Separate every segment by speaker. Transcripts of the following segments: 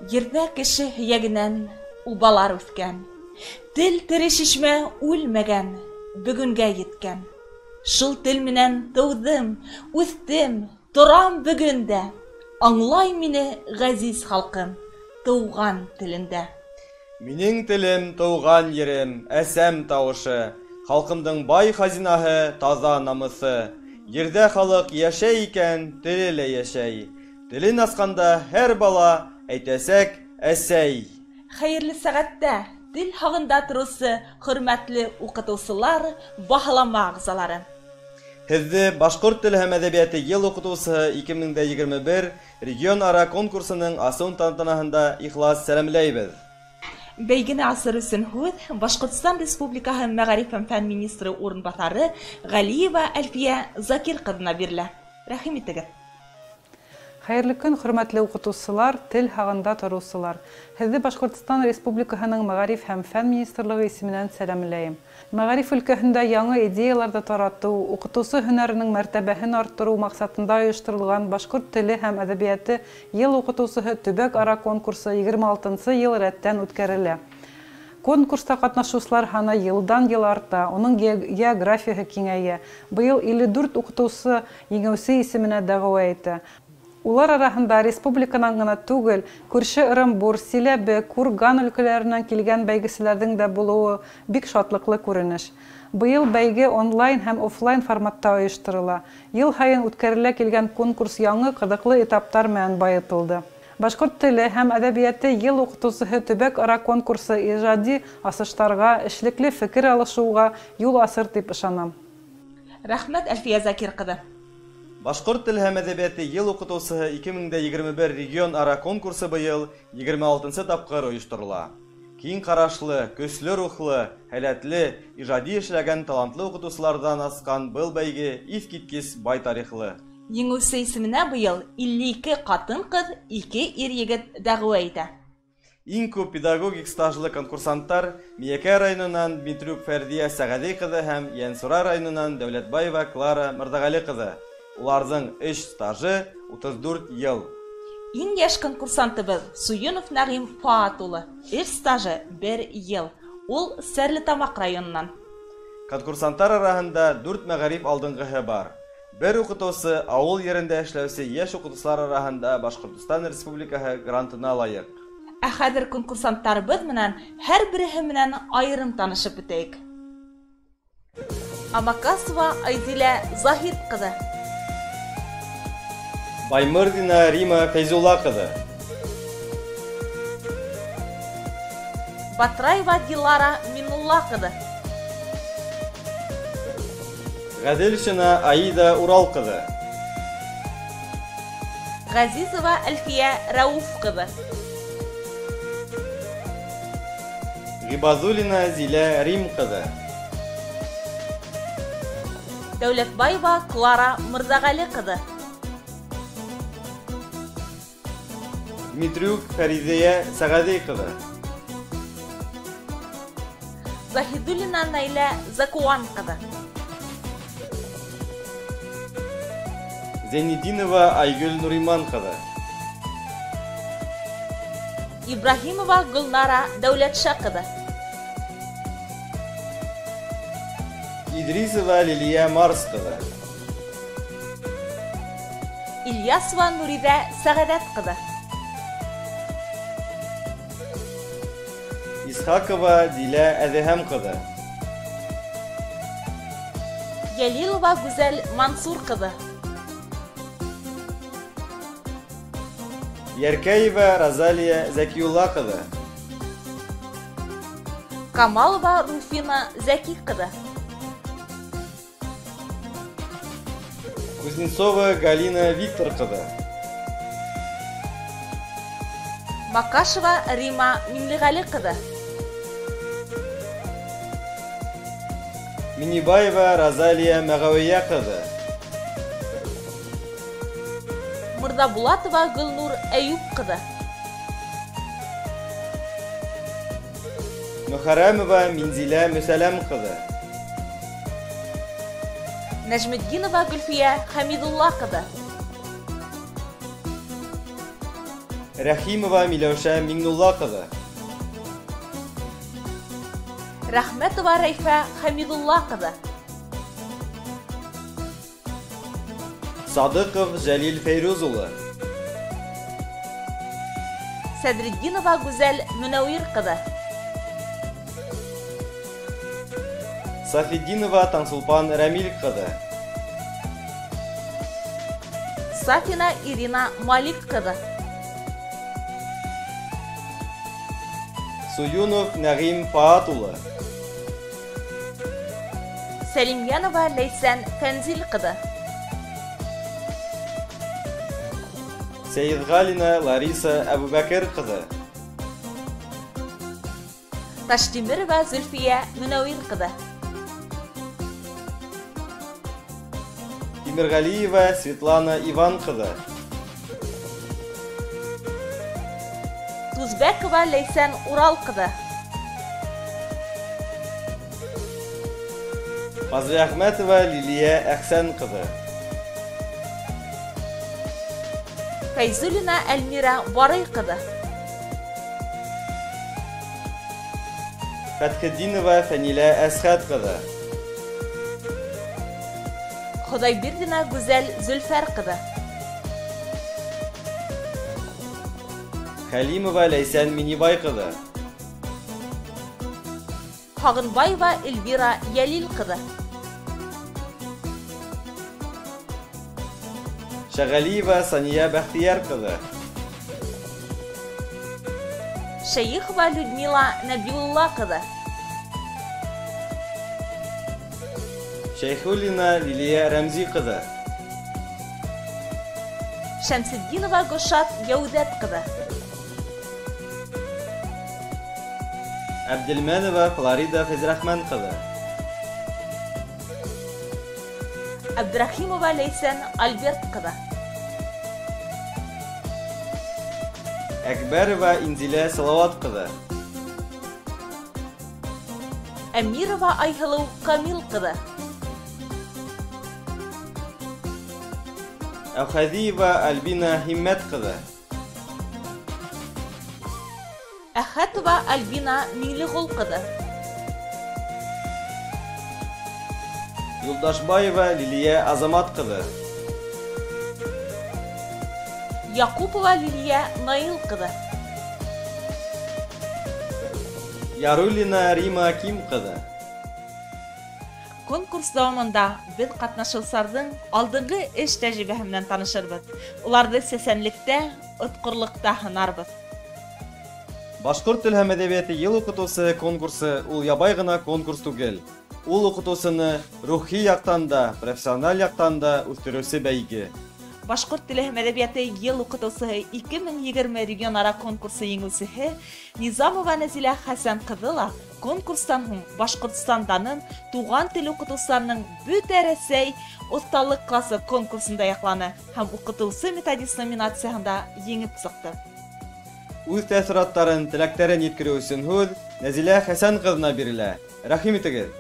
Speaker 1: Yerdə кеше ягенән убалар үткән. Тел тере шишмә үлмәгән, бүгенгә yeткән. Шул тел менән тудым, үстем, торам бүгендә. Аңлай мине газиз халкым, туган телендә.
Speaker 2: Минең телем, туган ерем, әсәм тавышы, халкымдың бай хазинаһы, таза намысы. Ердә халык яшәй икән, теле лә яшәй. Телен асканда һәр бала әйтәсәк әсәй.
Speaker 1: Хәерле сәгатьтә тел хагында торысы хөрмәтле укытучылар, баһалама агзалары.
Speaker 2: Һезне Башкорт теле һәм әдәбияты ел укытучысы 2021 регион-ара конкурсының асыл тантанаһында ихлас сәламләйбез.
Speaker 1: Бәйгене асыр өсөн һүз Башкортстан Республикаһы Мәгариф һәм фән министры урынбасары Галиева Әлфия Закир кызына бирелә. Рәхим итегез.
Speaker 3: Хәерле көн, хөрмәтле укытучылар, тел хагында торучылар. Һезне Башкортстан Республикаһының Мәгариф һәм фән министрлыгы исеменнән сәламләйм. Мәгариф өлкәһендә яңа идеяларда тарату, укытучы һөнәренең мәртәбәһен арттыру максатында оештырылган Башкорт теле һәм әдәбияты ел укытучыһы төбәк-ара конкурсы 26-нчы ел рәттән үткәрелә. Конкурста катнашучылар саны елдан-ел арта, оның географияһы киңәя. Быел 54 укытучы еңәүче исеменә дәгъва итә. Улар арасында республиканың гына түгел, күрше Ырымбур, Силәбе, Курган өлкәләреннән килгән бәйгеселәрнең дә булуы бик шатлыклы күренеш. Быел бәйге онлайн һәм офлайн форматта оештырыла. Ел һайын үткәрелә килгән конкурс яңа кызыклы этаптар менән байытылды. Башкорт теле һәм әдәбияты ел укытучыһы төбәк-ара конкурсы иҗади асыштарга, эшлекле фикер алышуга юл асыр дип ышанам.
Speaker 1: Рәхмәт, Әлфия Закир кызы.
Speaker 2: Башкорт теле һәм әдәбияты ел укытучыһы 2021 регион-ара конкурсы быел 26-нчы тапкыр оештырыла. Киң карашлы, көчле рухлы, һәләтле, иҗади эшләгән талантлы укытучылардан аскан был бәйге искиткеч бай тарихлы.
Speaker 1: Еңүче исеменә быел 52 катын кыз, 2 ир-егет дәгъва итә.
Speaker 2: Иң күп педагогик стажлы конкурсанттар Миякә районыннан Дмитриюк Фәрдия Сәгъди кызы һәм Янсура районыннан Дәүләтбаева Клара Мырзагали кызы. Уларның эш стажы 34 ел.
Speaker 1: Иң яшь конкурсантыбыз Суюнов Нәгыйм Фаат улы. Эш стажы 1 ел. Ул Сәрлетамак районыннан.
Speaker 2: Конкурсанттар арасында 4 мәгариф алдынгыһы бар. Бер укытучы авыл ерендә эшләүче яшь укытучылар арасында Башкортстан Республикаһы грантына лайык.
Speaker 1: Ә хәзер конкурсанттарыбыз менән һәр береһе менән аерым танышып бетәйек. Амакасова Айзилә Заһид кызы.
Speaker 2: Баймырдина Рима Фәйзулла кызы.
Speaker 1: Батраева Дилара Минулла кызы.
Speaker 2: Гаделшина Аида Урал кызы.
Speaker 1: Газизова Әлфия Рауф кызы.
Speaker 2: Гибазулина Зилә Рим кызы.
Speaker 1: Дәүләтбаева Клара Мырзагали кызы.
Speaker 2: Дмитриюк Фәридия Сәгъди кызы.
Speaker 1: Заһидуллина Наилә Закуан кызы.
Speaker 2: Зәйнетдинова Айгөл Нуриман кызы.
Speaker 1: Ибраһимова Гөлнара Дәүләтша кызы.
Speaker 2: Идрисова Лилия Марс кызы.
Speaker 1: Ильясова Нуридә Сәгадәт кызы.
Speaker 2: Исхакова Дилә Әҙһәм кызы.
Speaker 1: Ялилова Гүзәл Мансур кызы.
Speaker 2: Яркаева Розалия Зәкиулла кызы.
Speaker 1: Камалова Руфина Зәки кызы.
Speaker 2: Кузнецова Галина Виктор кызы.
Speaker 1: Макашева Рима Миңлегали кызы.
Speaker 2: Минибаева Розалия Мәғәвия кызы.
Speaker 1: Мырзабулатова Гөлнур Әюп кызы.
Speaker 2: Мөхәррәмова Минзилә Мөсәләм кызы.
Speaker 1: Нәҗметдинова Гөлфия Хәмидулла кызы.
Speaker 2: Рәхимова Миләүшә Миңнулла кызы.
Speaker 1: Рәхмәтова Рәйфә Хәмидулла кызы.
Speaker 2: Садыҡов Жәлил Фәйрүз улы.
Speaker 1: Сәдретдинова Гүзәл Мөнәүир кызы.
Speaker 2: Сафетдинова Таңсулпан Рәмил кызы.
Speaker 1: Сафина Ирина Малик кызы.
Speaker 2: Суюнов Нәғим Фаат улы.
Speaker 1: Сәлимянова Ләйсән Фәнзил кызы.
Speaker 2: Сәйетғалина Лариса Әбүбәкер кызы.
Speaker 1: Таштимирова Зөлфия Мөнәүир кызы.
Speaker 2: Тимирғалиева Светлана Иван кызы.
Speaker 1: Тузбәкова Ләйсән Урал кызы.
Speaker 2: Фазлиәхмәтова Лилия Әхсән кызы.
Speaker 1: Фәйзулина Әлмира Барый кызы.
Speaker 2: Фәтхетдинова Фәнилә Әсхәт кызы.
Speaker 1: Ходайбирдина Гүзәл Зөлфәр кызы.
Speaker 2: Хәлимова Ләйсән Минибай кызы.
Speaker 1: Хагынбаева Эльвира Ялил кызы.
Speaker 2: Шәғәлиева Сания Бәхтияр кызы.
Speaker 1: Шәйихова Людмила Нәбиулла кызы.
Speaker 2: Шәйхуллина Лилия Рәмзи кызы.
Speaker 1: Шәмсетдинова Гөлшат Яудәт кызы.
Speaker 2: Әбделмәнова Флорида Фәзрәхмән кызы.
Speaker 1: Абдрахимова Ләйсән Альберт кызы.
Speaker 2: Әкбәрова Инзилә Салават кызы.
Speaker 1: Әмирова Айһылыу Камил кызы.
Speaker 2: Әүхәдиева Альбина Химмәт кызы.
Speaker 1: Әхәтова Альбина Миңлеғол кызы.
Speaker 2: Юлдашбаева Лилия Азамат кызы.
Speaker 1: Яҡупова Лилия Наил кызы.
Speaker 2: Яруллина Рима Ким кызы.
Speaker 1: Конкурс дауамында беҙ ҡатнашыусыларҙың алдынғы эш тәжрибәһе менән танышырбыҙ. Уларҙы сәсәнлектә, отҡорлоҡта һынарбыҙ.
Speaker 2: Башҡорт тел һәм әҙәбиәте йыл уҡытыусы конкурсы ул ябай ғына конкурс түгел. Ул уҡытыусыны рухи яҡтан да, профессиональ яҡтан да үҫтереүсе бәйге.
Speaker 1: Башҡорт теле һәм әҙәбиәте йыл уҡытыусыһы 2020 регион-ара конкурсы еңеүсеһе Низамова Нәзилә Хәсән ҡыҙы ла конкурстан һуң Башҡортостан данын туған тел уҡытыусыларының бөтә Рәсәй оҫталыҡ классы конкурсында яҡланы һәм уҡытыусы методист номинацияһында еңеп сыҡты.
Speaker 2: Үҙ тәьҫораттарын, теләктәрен еткереү өсөн һүҙ Нәзилә Хәсән ҡыҙына бирелә. Рәхим итегеҙ.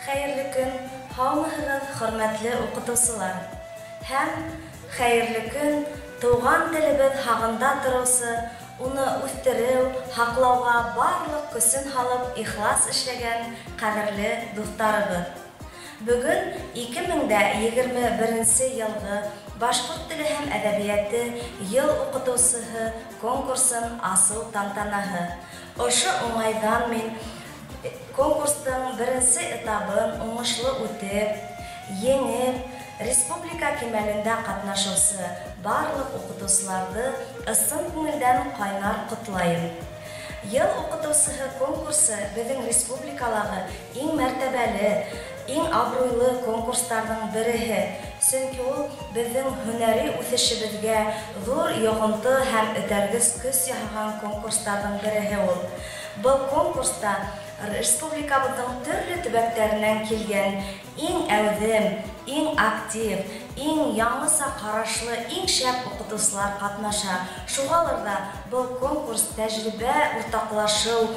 Speaker 4: Хәйерле көн, һаумыһығыҙ, хөрмәтле уҡытыусылар. Һәм хәйерле көн, тыуған телебеҙ һағында тороусы, уны үҫтереү, һаҡлауға барлыҡ көсөн һалып ихлас эшләгән ҡәҙерле дуҫтарыбыҙ. Бөгөн 2021 йылғы Башҡорт теле һәм әҙәбиәте йыл уҡытыусыһы конкурсын асыу тантанаһы. Ошо уңайҙан мин конкурстың беренсе этабын уңышлы үтеп, еңеп, республика кимәлендә ҡатнашыусы барлыҡ уҡытыусыларҙы ысын күңелдән ҡайнар ҡотлайым. Йыл уҡытыусыһы конкурсы беҙҙең республикалағы иң мәртәбәле, иң абруйлы конкурстарҙың береһе, сөнки ул беҙҙең һөнәри үҫешебеҙгә ҙур йоғонто һәм этәргес көс яһаған конкурстарҙың береһе ул. Был конкурста республикабыҙҙың төрлө төбәктәренән килгән иң әүҙем, иң актив, иң яңыса ҡарашлы, иң шәп уҡытыусылар ҡатнаша. Шуғалыр ҙа был конкурс тәжрибә уртаҡлашыу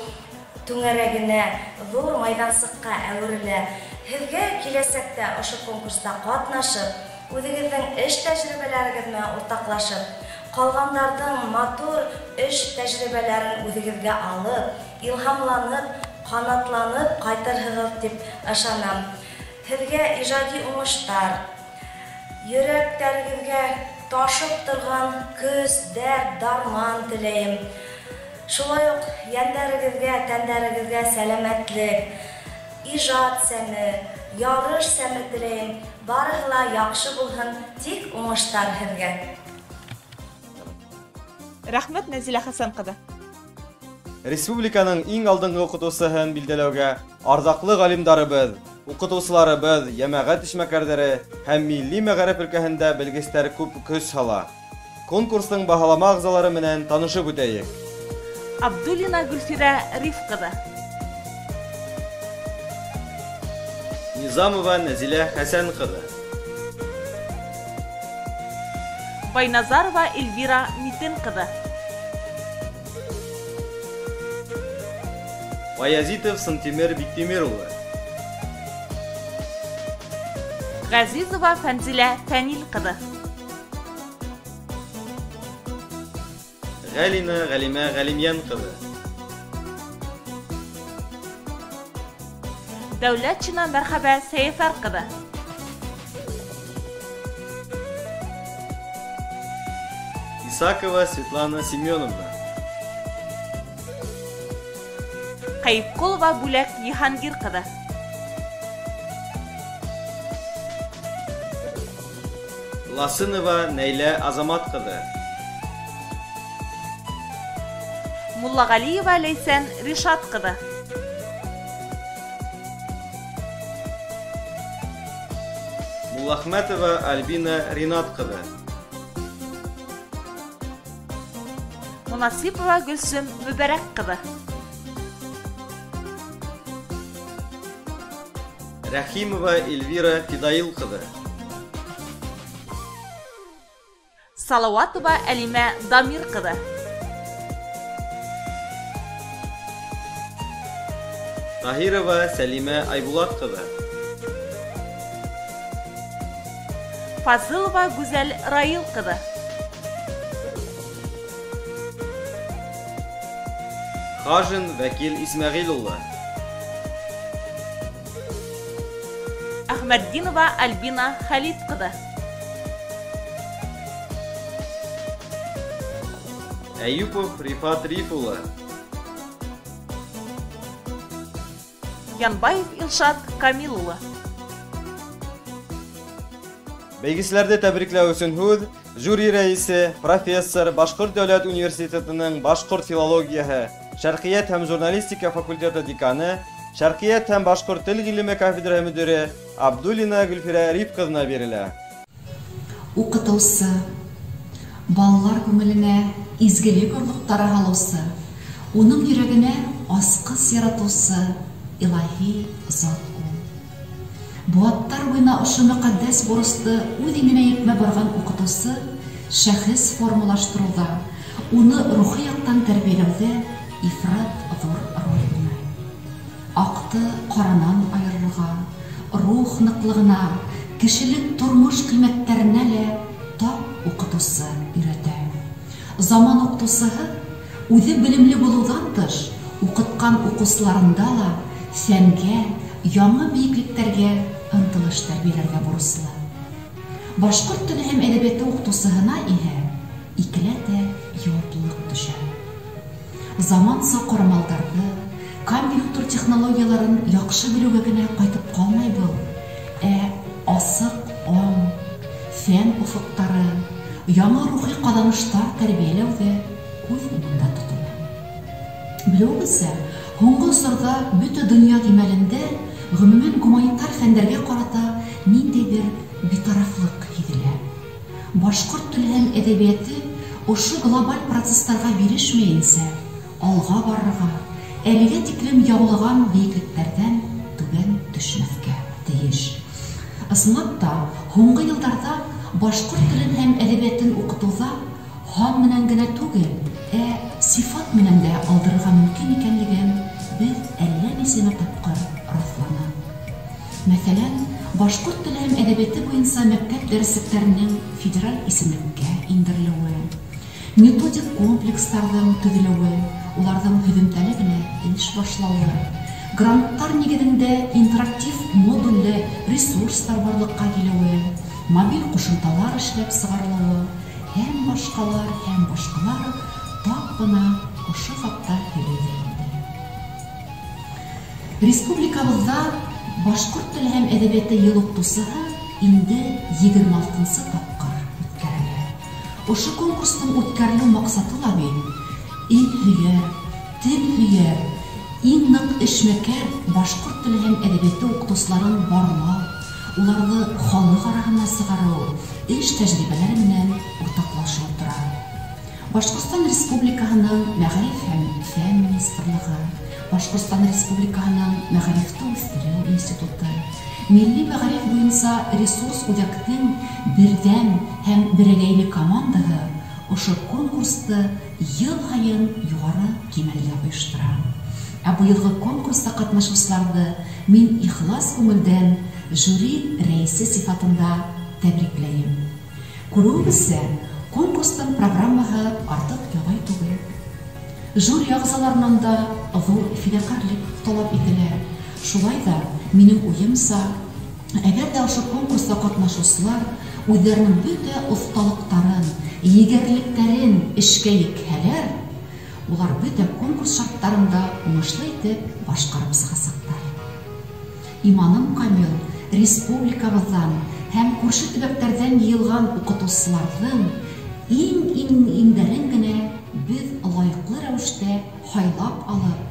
Speaker 4: түңәрәгенә, ҙур майҙансыҡҡа әүерелә. Һеҙгә киләсәктә ошо конкурста ҡатнашып, үҙегеҙҙең эш тәжрибәләрегеҙ менән уртаҡлашып, калгандардын матур эш тәҗрибәләрен үзегезгә алып, илһамланып, канатланып кайтырсыз дип ышанам. Сезгә иҗади уңыштар, йөрәкләрегезгә ташып торган көз, дәрт, дарман теләйм. Шулай ук яндарыгызга, тәндәрегезгә сәламәтлек, иҗат сәме, ярыш сәме теләйм. Барыгла яхшы булсын, тик уңыштар сезгә.
Speaker 1: Рәхмәт, Нәзилә Хәсән кызы.
Speaker 2: Республиканың иң алдынгы укытучысын билдәләүгә ардаклы галимдарыбыз, укытучыларыбыз, җәмәгать эшмәкәрләре һәм милли мәгариф өлкәһендә белгечләр күп көч сала. Конкурсның баһалама агзалары менән танышып үтәйек.
Speaker 1: Абдуллина Гөлфирә Риф кызы.
Speaker 2: Низамова Нәзилә Хәсән кызы.
Speaker 1: Байназарова Эльвира Митен кызы.
Speaker 2: Баязитов Сантимер Биктимир улы.
Speaker 1: Газизова Фәнзилә Фәнил кызы.
Speaker 2: Галина Галимә Галимьян кызы.
Speaker 1: Дәүләтчина Мәрхәбә Сәйфәр кызы.
Speaker 2: Исакова Светлана Семеновна.
Speaker 1: Кайыпкулова Бүләк Йихангир кызы.
Speaker 2: Ласынова Нәйлә Азамат кызы.
Speaker 1: Муллагалиева Ләйсән Ришат кызы.
Speaker 2: Муллахмәтова Альбина Ринат кызы.
Speaker 1: Мунасипова Гөлсем Мүбәрәк кызы.
Speaker 2: Рәхимова Эльвира Фидаил кызы.
Speaker 1: Салаватова Әлимә Дамир кызы.
Speaker 2: Таһирова Сәлимә Айбулат кызы.
Speaker 1: Фазылова Гүзәл Раил кызы.
Speaker 2: Хажин Вәкил Исмәгыйль улы.
Speaker 1: Әхмәддинова Альбина Халид кызы.
Speaker 2: Әйюпов Рифат Риф улы.
Speaker 1: Янбаев Илшат Камил улы.
Speaker 2: Бәйгечләрде тәбрикләү өчен һүз жюри рәисе, профессор, Башкорт дәүләт университетының Башкорт филологияһы, Шәрқият һәм журналистика факультеты деканы, Шәрқият һәм Башкорт тел гыйлеме кафедра мөдире Абдуллина Гөлфирә Риф кызына бирелә.
Speaker 5: Укытучы, балалар күңеленә изгелек орлыктары һалучы, уның йөрәгенә аскыз яратучы илаһи зат ул. Бу аттар буена ошо мөкаддәс бурысты үз иңенә йөкмә барган укытучы шәхес формалаштыруда, уны рухи яктан тәрбияләүдә ифрат зур роль уйный. Акты каранан аерылырга, рух ныклыгына, кешелек тормыш кыйммәтләренә лә тап укытучы өйрәтә. Заман укытучыһы үзе белемле булудан тыш, укыткан укучыларында ла фәнгә, яңа биеклекләргә ынтылыш тәрбияләргә бурычлы. Башкорт теле һәм әдәбияты укытучыһына иһә икеләтә җаваплылык төшә. Заман сакырмалдарды, компьютер технологияларын яхшы белүгә генә кайтып калмай бу, асык ан, фән уфыктары, яңа рухи каданыштар тәрбияләү дә күз уңында тотыла. Белүегезчә, һуңгы гасырда бөтә дөнья кимәлендә гомумән гуманитар фәннәргә карата ниндидер битарафлык һизелә. Башкорт теле һәм әдәбияты ошо глобаль процессларга бирешмәенсә, алга барырга, әлегә тиклем яулыган биеклекләрдән түбән төшмәскә тиеш. Ысынлап та, һуңгы елларда башкорт телен һәм әдәбиятын укытуда хан менән генә түгел, сифат менән дә алдырырга мөмкин икәнлеген без әллә нисәмә тапкыр раслана. Мәсәлән, башкорт теле һәм әдәбияты буенча мәктәп дәреслектәренең федераль исемлеккә индерелүе, методик комплекстарҙың төҙөлөүе, уларҙың һөҙөмтәле генә эш башлауы, гранттар нигеҙендә интерактив модульле ресурстар барлыҡҡа килеүе, мобиль ҡушымталар эшләп сығарылыуы, һәм башҡалар тап бына ошо хаҡта һөйләйҙәр инде. Республикабыҙҙа башҡорт теле һәм әҙәбиәте йыл уҡытыусыһы инде 26-нсы тапҡыр үткәрелә. Ошо конкурстың үткәрелеү маҡсаты ла бит ил һөйәр, тел һөйәр, иң ныҡ эшмәкәр башҡорт теле һәм әҙәбиәте уҡытыусыларын барлау, уларҙы халыҡ араһына сығарыу, эш тәжрибәләре менән уртаҡлашыу тора. Башҡортостан Республикаһының Мәғариф һәм фән министрлығы, Башҡортостан Республикаһының Мәғарифты үҫтереү институты, Милли мәғариф буйынса ресурс үҙәктең берҙәм һәм берәгәйле командаһы ошо конкурсты йыл һайын юғары кимәлгә ойоштора. Ә быйылғы конкурста ҡатнашыусыларҙы мин ихлас күңелдән жюри рәйесе сифатында тәбрикләйем. Күреүебеҙсә, конкурстың программаһы артыҡ ябай түгел. Жюри ағзаларынан да ҙур фиҙаҡәрлек талап ителә. Шулай ҙа минең уйымса, әгәр дә ошо конкурста ҡатнашыусылар үҙҙәренең бөтә оҫталыҡтарын, егәрлектәрен эшкә екһәләр, улар бөтә конкурс шарттарында уңышлы итеп башҡарып сығасаҡтар. Иманым камил, республикабыҙҙан һәм күрше төбәктәрҙән йыйылған уҡытыусыларҙың иң-иңдәрен генә беҙ лайыҡлы рәүештә һайлап алып,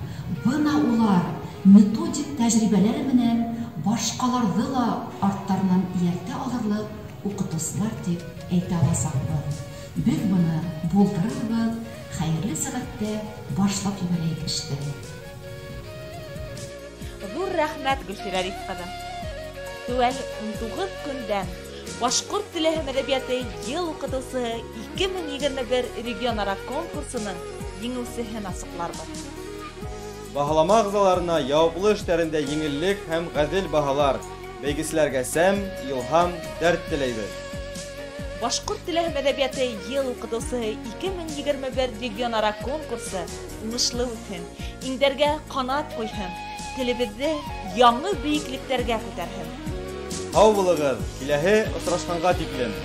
Speaker 5: бына улар методик тәжрибәләре менән башҡаларҙы ла арттарынан ияртә алырлыҡ уҡытыусылар тип әйтә аласаҡбыҙ. Беҙ быны булдырырбыҙ, хәйерле сәғәттә башлап ебәрәйек эште.
Speaker 1: Ҙур рәхмәт, Гөлфирә Рифҡаҙы. Теүәл 19 көндән Башҡорт теле һәм әҙәбиәте йыл уҡытыусыһы 2021 регион-ара конкурсының еңеүсеһен асыҡларбыҙ.
Speaker 2: Баһалама ағзаларына яуаплы эштәрендә еңеллек һәм ғәҙел баһалар, бәйгеселәргә сәм, илһам, дәрт теләйбеҙ.
Speaker 1: Башҡорт теле һәм әҙәбиәте йыл уҡытыусыһы 2021 регион-ара конкурсы уңышлы үтһен, иңдәргә ҡанат ҡуйһын, телебеҙҙе яңы бейеклектәргә күтәрһен.
Speaker 2: Һау булығыҙ, киләһе осрашҡанға тиклем.